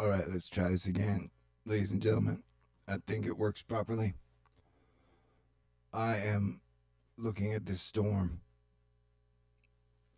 Alright, let's try this again. Ladies and gentlemen, I think it works properly. I am looking at this storm.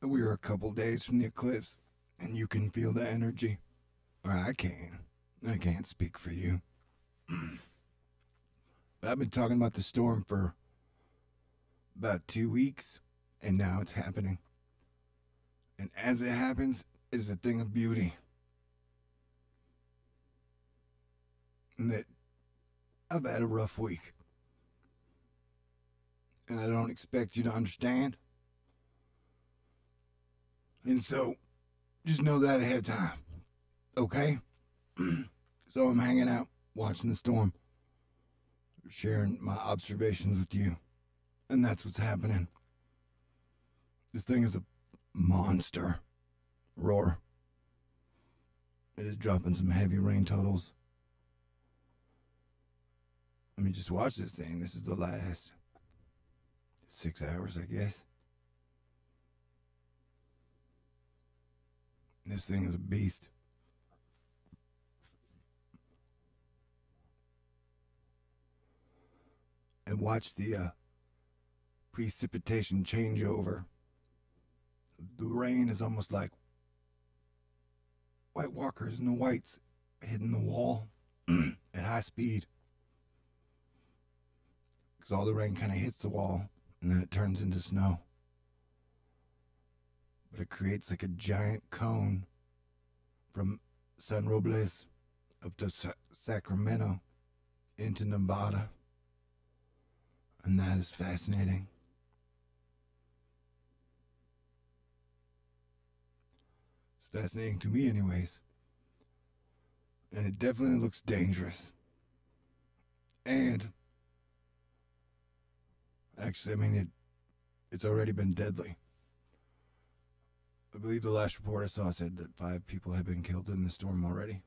We are a couple days from the eclipse, and you can feel the energy. Or I can. I can't speak for you. But I've been talking about the storm for about 2 weeks, and now it's happening. And as it happens, it is a thing of beauty. And that I've had a rough week. And I don't expect you to understand. And so, just know that ahead of time. Okay? So I'm hanging out, watching the storm, sharing my observations with you. And that's what's happening. This thing is a monster. Roar. It is dropping some heavy rain totals. I mean, just watch this thing. This is the last 6 hours, I guess. This thing is a beast. And watch the precipitation changeover. The rain is almost like White Walkers and the whites hitting the wall at high speed. Because all the rain kind of hits the wall and then it turns into snow. But it creates like a giant cone from San Robles up to Sacramento into Nevada. And that is fascinating. It's fascinating to me, anyways. And it definitely looks dangerous. And actually, I mean, it's already been deadly. I believe the last report I saw said that 5 people have been killed in the storm already.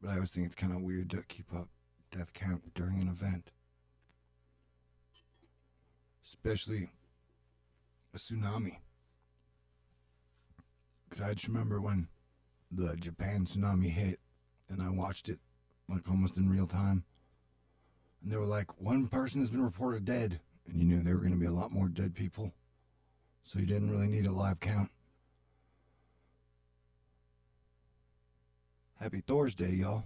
But I always think it's kind of weird to keep up death count during an event. Especially a tsunami. Because I just remember when the Japan tsunami hit and I watched it like almost in real time. And they were like, 1 person has been reported dead. And you knew there were going to be a lot more dead people. So you didn't really need a live count. Happy Thursday, y'all.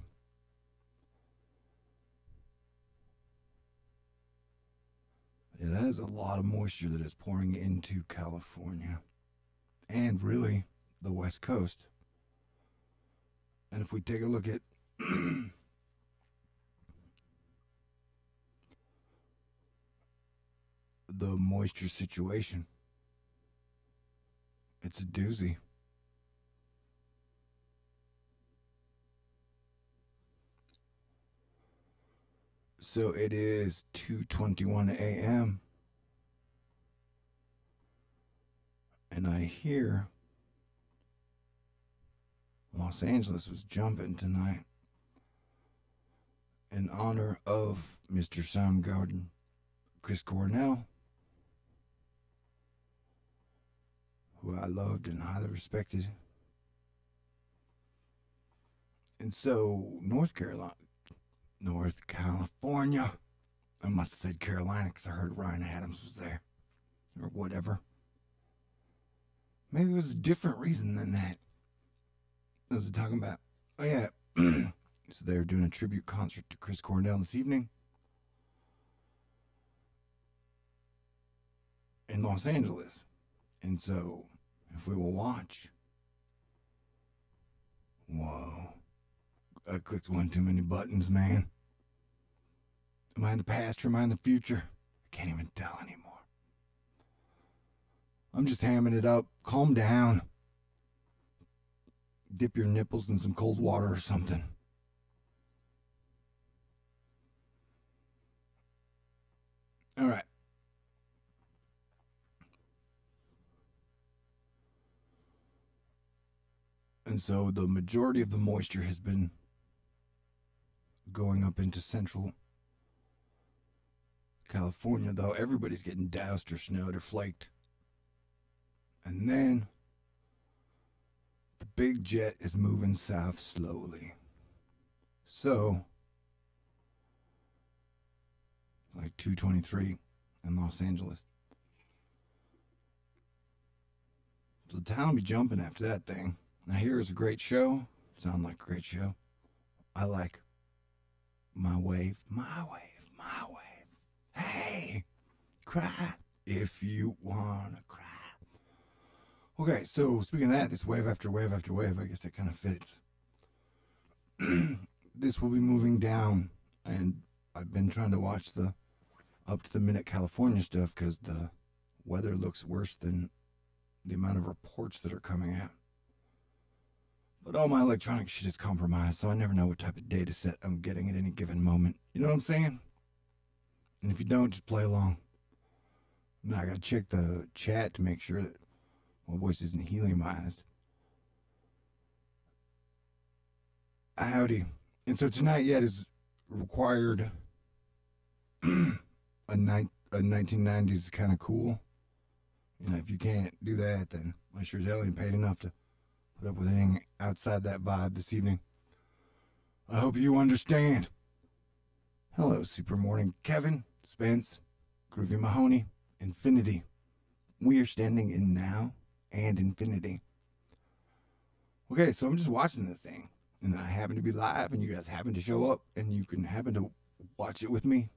Yeah, that is a lot of moisture that is pouring into California. And really, the West Coast. And if we take a look at the moisture situation, it's a doozy. So it is 2:21 a.m. and I hear Los Angeles was jumping tonight in honor of Mr. Soundgarden, Chris Cornell, who I loved and highly respected. And so North California, I must have said Carolina because I heard Ryan Adams was there, or whatever. Maybe it was a different reason than that. I was talking about, oh yeah, so they were doing a tribute concert to Chris Cornell this evening in Los Angeles. And so, if we will watch, whoa, I clicked one too many buttons, man. Am I in the past or am I in the future? I can't even tell anymore. I'm just hamming it up. Calm down. Dip your nipples in some cold water or something. All right. And so the majority of the moisture has been going up into central California, though everybody's getting doused or snowed or flaked. And then the big jet is moving south slowly. So, like 2:23 in Los Angeles. So the town will be jumping after that thing. Now here is a great show. Sound like a great show. I like My Wave, My Wave, My Wave. Hey, cry if you wanna cry. Okay, so speaking of that, this wave after wave after wave, I guess that kind of fits. This will be moving down, and I've been trying to watch the up to the minute California stuff because the weather looks worse than the amount of reports that are coming out. But all my electronic shit is compromised, so I never know what type of data set I'm getting at any given moment. You know what I'm saying? And if you don't, just play along. Now I gotta check the chat to make sure that my voice isn't heliumized. Howdy. And so tonight, yeah, it is required a 1990s kind of cool. You know, if you can't do that, then I sure as hell ain't paid enough to put up with anything outside that vibe this evening. I hope you understand. Hello, Super Morning Kevin, Spence, Groovy Mahoney, Infinity. We are standing in now and infinity. Okay, so I'm just watching this thing, and I happen to be live, and you guys happen to show up, and you can happen to watch it with me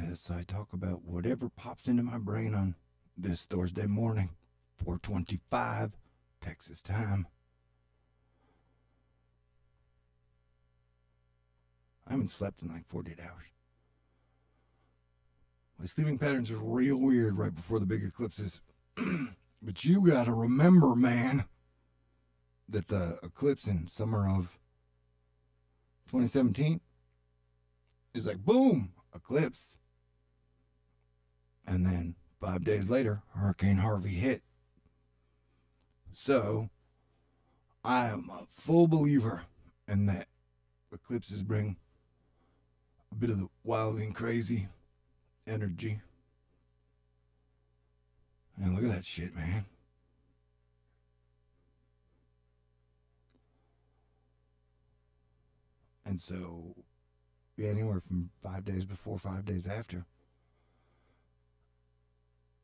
as I talk about whatever pops into my brain on this Thursday morning, 4:25 Texas time. I haven't slept in like 48 hours. My sleeping patterns are real weird right before the big eclipses. But you gotta remember, man, that the eclipse in summer of 2017 is like, boom, eclipse. And then 5 days later, Hurricane Harvey hit. So, I am a full believer in that eclipses bring a bit of the wild and crazy energy. And look at that shit, man. And so, yeah, anywhere from 5 days before, 5 days after.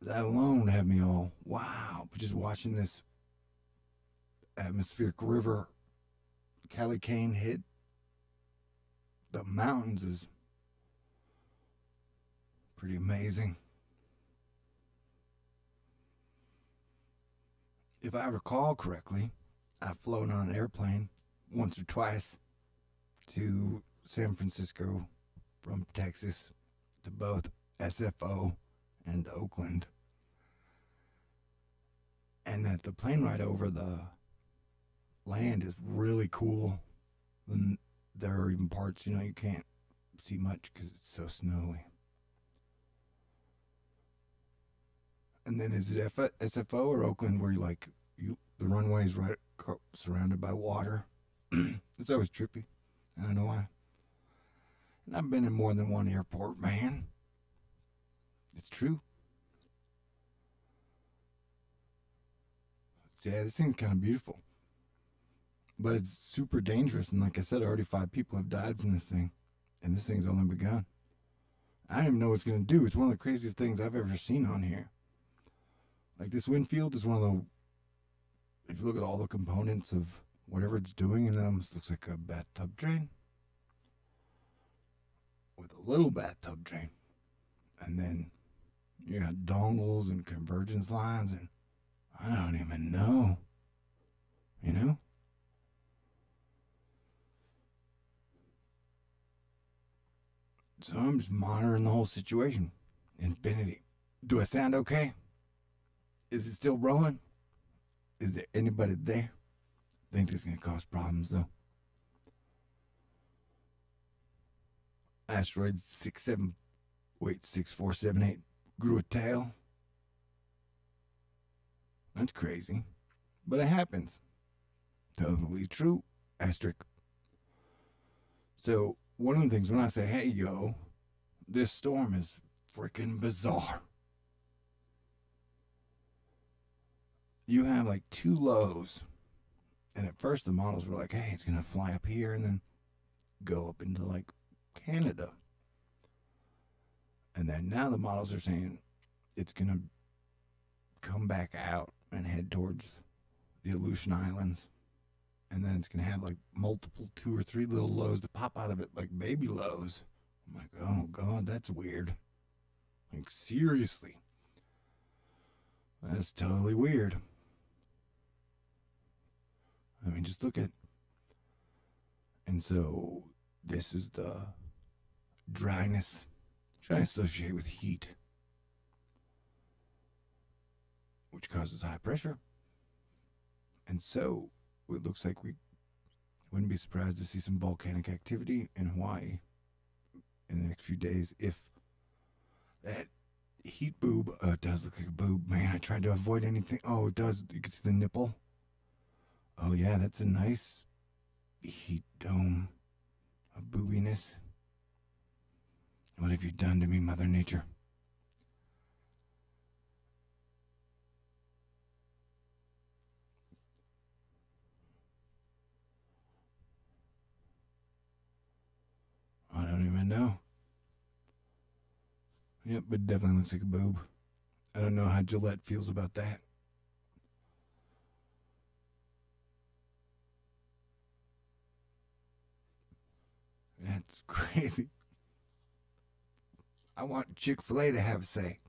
That alone had me all, wow. But just watching this atmospheric river, Calicane hit the mountains is pretty amazing. If I recall correctly, I've flown on an airplane once or twice to San Francisco from Texas to both SFO and Oakland. And that the plane ride over the land is really cool. And there are even parts, you know, you can't see much because it's so snowy. And then is it SFO or Oakland where the runway is right surrounded by water? It's always trippy. I don't know why. And I've been in more than one airport, man. It's true. So yeah, this thing's kind of beautiful. But it's super dangerous. And like I said, already 5 people have died from this thing. And this thing's only begun. I don't even know what it's going to do. It's one of the craziest things I've ever seen on here. Like this wind field is one of the, if you look at all the components of whatever it's doing, and it almost looks like a bathtub drain. With a little bathtub drain. And then you got dongles and convergence lines, and I don't even know. You know? So I'm just monitoring the whole situation. Infinity. Do I sound okay? Is it still rolling? Is there anybody there? I think this is going to cause problems, though. Asteroid 6478 grew a tail. That's crazy. But it happens. Totally true. Asterisk. So, one of the things when I say, hey, yo, this storm is freaking bizarre. You have like 2 lows And at first, the models were like, hey, it's going to fly up here and then go up into like Canada. And then now the models are saying it's going to come back out and head towards the Aleutian Islands. And then it's going to have like multiple 2 or 3 little lows that pop out of it like baby lows. I'm like, oh God, that's weird. Like, seriously. That's totally weird. I mean, just look at. And so, this is the dryness, which I associate with heat, which causes high pressure. And so, it looks like we wouldn't be surprised to see some volcanic activity in Hawaii in the next few days if that heat boob does look like a boob. Man, I tried to avoid anything. Oh, it does. You can see the nipple. Oh, yeah, that's a nice heat dome of boobiness. What have you done to me, Mother Nature? I don't even know. Yep, but it definitely looks like a boob. I don't know how Gillette feels about that. That's crazy. I want Chick-fil-A to have a say.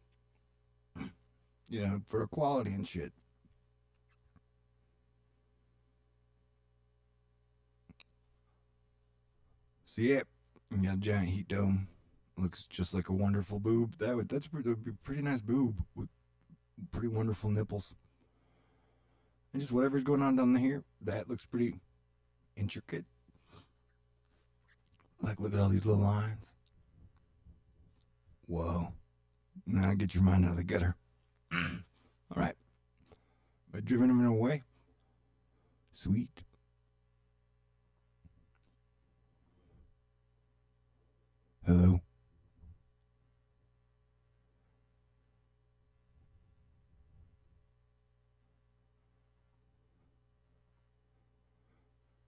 You know, for equality and shit. So yeah, you got a giant heat dome. Looks just like a wonderful boob. That would be a pretty nice boob with pretty wonderful nipples. And just whatever's going on down here, that looks pretty intricate. Like, look at all these little lines. Whoa. Now get your mind out of the gutter. All right. Have I driven him away? Sweet. Hello?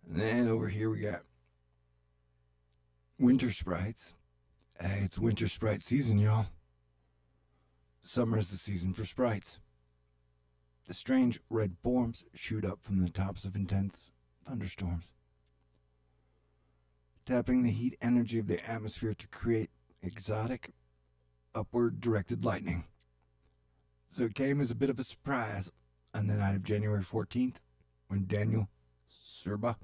And then over here we got winter sprites. Hey, it's winter sprite season, y'all. Summer is the season for sprites. The strange red forms shoot up from the tops of intense thunderstorms, tapping the heat energy of the atmosphere to create exotic, upward directed lightning. So it came as a bit of a surprise on the night of January 14th when Daniel Serba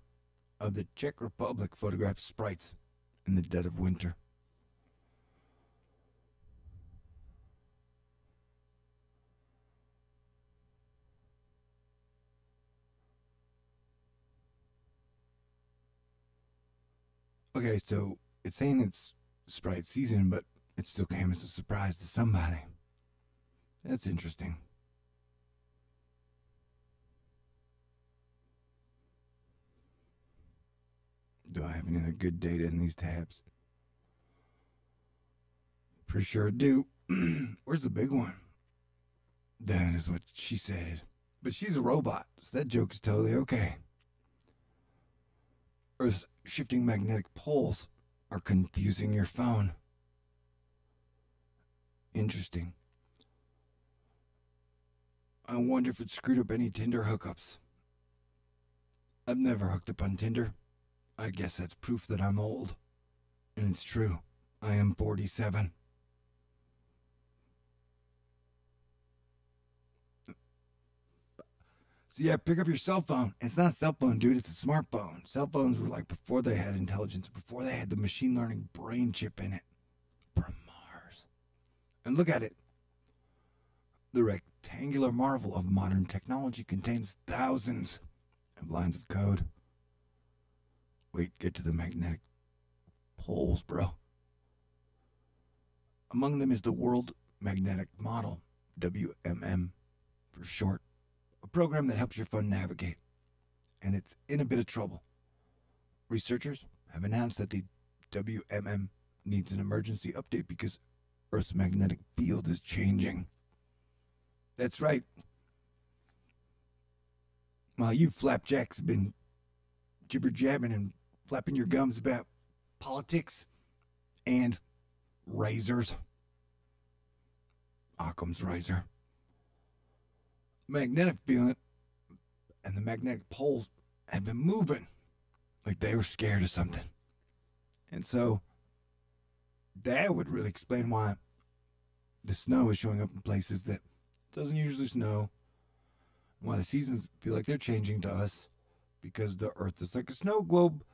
of the Czech Republic photographed sprites in the dead of winter. Okay, so it's saying it's Sprite season, but it still came as a surprise to somebody. That's interesting. Do I have any other good data in these tabs? Pretty sure I do. Where's the big one? That is what she said. But she's a robot, so that joke is totally okay. Earth's shifting magnetic poles are confusing your phone. Interesting. I wonder if it screwed up any Tinder hookups. I've never hooked up on Tinder. I guess that's proof that I'm old. And it's true. I am 47. So yeah, pick up your cell phone. It's not a cell phone, dude. It's a smartphone. Cell phones were like before they had intelligence, before they had the machine learning brain chip in it. From Mars. And look at it. The rectangular marvel of modern technology contains thousands of lines of code. Wait, get to the magnetic poles, bro. Among them is the World Magnetic Model, WMM for short, a program that helps your phone navigate. And it's in a bit of trouble. Researchers have announced that the WMM needs an emergency update because Earth's magnetic field is changing. That's right. While you flapjacks have been jibber jabbing and flapping your gums about politics and razors. Occam's razor. Magnetic field and the magnetic poles have been moving like they were scared of something. And so that would really explain why the snow is showing up in places that doesn't usually snow. Why the seasons feel like they're changing to us, because the Earth is like a snow globe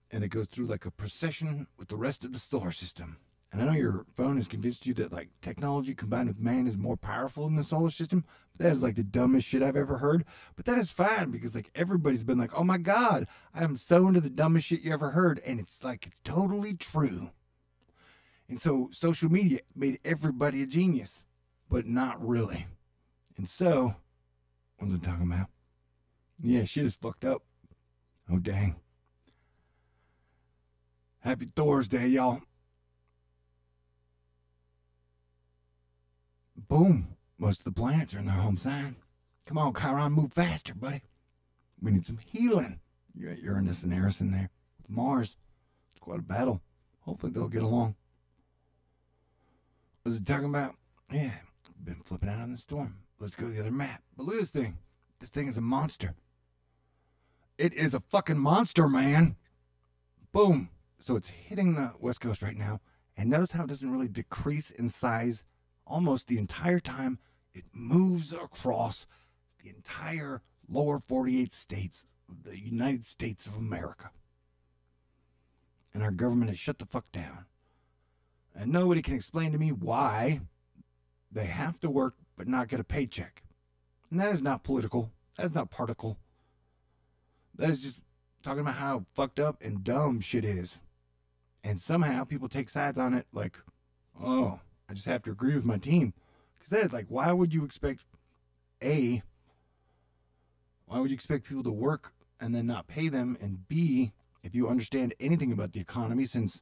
and it goes through like a procession with the rest of the solar system. And I know your phone has convinced you that like technology combined with man is more powerful in the solar system. But that is like the dumbest shit I've ever heard. But that is fine, because like everybody's been like, oh my God, I am so into the dumbest shit you ever heard. And it's like, it's totally true. And so social media made everybody a genius, but not really. And so, what was I talking about? Yeah, shit is fucked up. Oh, dang. Happy Thursday, y'all. Boom. Most of the planets are in their home sign. Come on, Chiron, move faster, buddy. We need some healing. You got Uranus and Eris in there. With Mars, it's quite a battle. Hopefully they'll get along. What was it talking about? Yeah, been flipping out on the storm. Let's go to the other map. But look at this thing. This thing is a monster. It is a fucking monster, man. Boom. So it's hitting the West Coast right now. And notice how it doesn't really decrease in size almost the entire time. It moves across the entire lower 48 states of the United States of America. And our government has shut the fuck down. And nobody can explain to me why they have to work but not get a paycheck. And that is not political. That is not particle. That is just talking about how fucked up and dumb shit is. And somehow people take sides on it like, oh, I just have to agree with my team. Because that is like, why would you expect why would you expect people to work and then not pay them? And B, if you understand anything about the economy since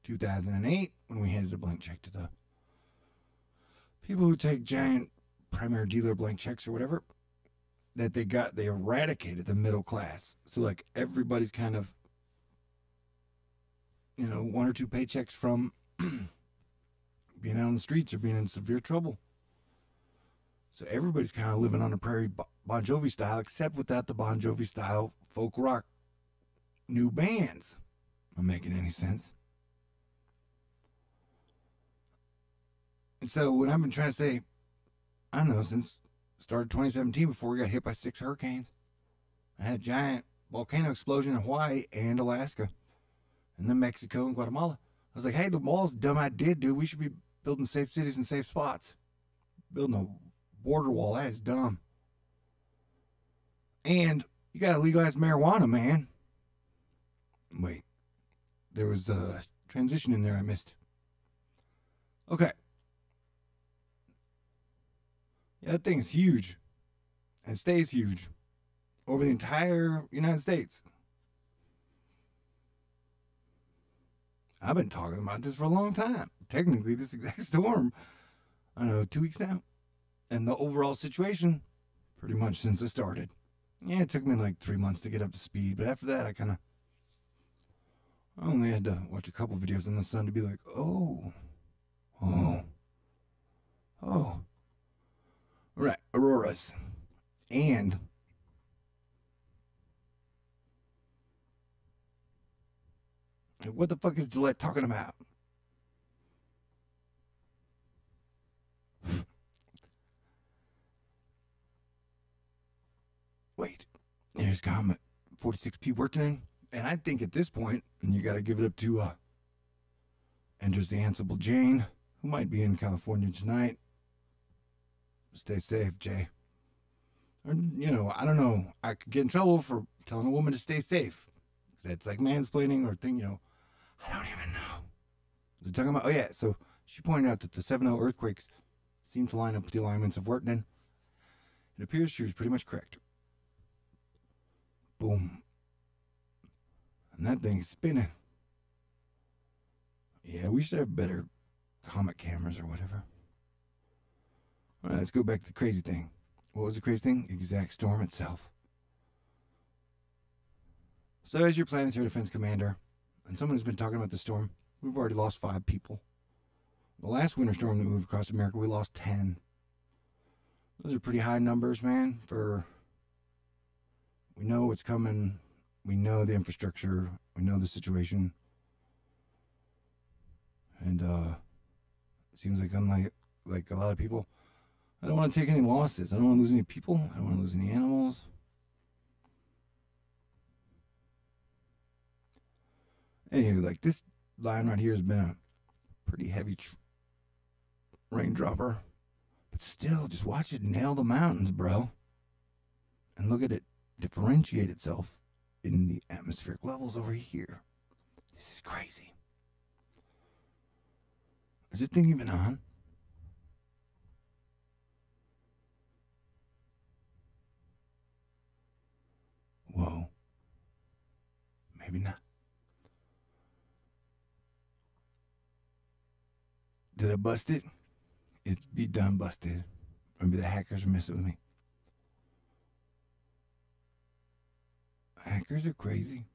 2008, when we handed a blank check to the people who take giant primary dealer blank checks or whatever, that they eradicated the middle class. So like everybody's kind of, one or two paychecks from being out on the streets or being in severe trouble. So everybody's kind of living on the prairie Bon Jovi style, except without the Bon Jovi style folk rock new bands. Am I making any sense? And so what I've been trying to say, I don't know, since started 2017, before we got hit by 6 hurricanes, I had a giant volcano explosion in Hawaii and Alaska, and then Mexico and Guatemala. I was like, hey, the wall's a dumb idea, dude. We should be building safe cities and safe spots. Building a border wall, that is dumb. And you gotta legalize marijuana, man. Wait, there was a transition in there I missed. Okay. Yeah, that thing is huge. And it stays huge over the entire United States. I've been talking about this for a long time. Technically, this exact storm, I don't know, 2 weeks now. And the overall situation, pretty much since I started. Yeah, it took me like 3 months to get up to speed. But after that, I only had to watch a couple videos on the sun to be like, oh. Right, auroras. And what the fuck is Gillette talking about? Wait, there's comment 46P Workton. And I think at this point, and you got to give it up to enters the Ansible Jane, who might be in California tonight. Stay safe, Jay. Or, I don't know. I could get in trouble for telling a woman to stay safe. That's like mansplaining or thing, I don't even know. Was it talking about? Oh, yeah. So she pointed out that the 7.0 earthquakes seem to line up with the alignments of Wortman. It appears she was pretty much correct. Boom. And that thing is spinning. Yeah, we should have better comet cameras or whatever. All right, let's go back to the crazy thing. What was the crazy thing? Exact storm itself. So, as your planetary defense commander, and someone who's been talking about the storm, we've already lost 5 people. The last winter storm that moved across America, we lost 10. Those are pretty high numbers, man. We know what's coming. We know the infrastructure. We know the situation. And it seems like, unlike a lot of people, I don't want to take any losses. I don't want to lose any people. I don't want to lose any animals. Anywho, like, this line right here has been a pretty heavy raindropper. But still, just watch it nail the mountains, bro. And look at it differentiate itself in the atmospheric levels over here. This is crazy. Is this thing even on? Whoa. Maybe not. Did I bust it? It's be done busted. Maybe the hackers are messing with me. Hackers are crazy.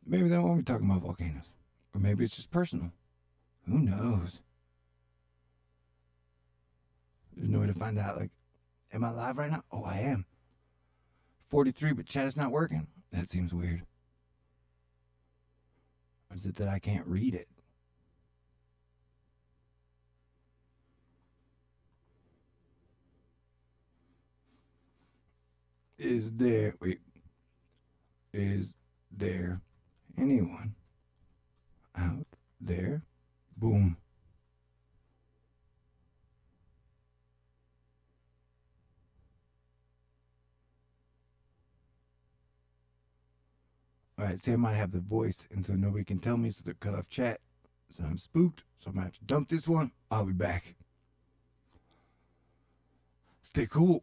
Maybe they won't be talking about volcanoes. Or maybe it's just personal. Who knows? There's no way to find out, like, am I live right now? Oh, I am. 43, but chat is not working. That seems weird. Or is it that I can't read it? Is there anyone out there? Boom. Alright, say I might have the voice, and so nobody can tell me, so they're cut off chat. So I'm spooked, so I might have to dump this one. I'll be back. Stay cool.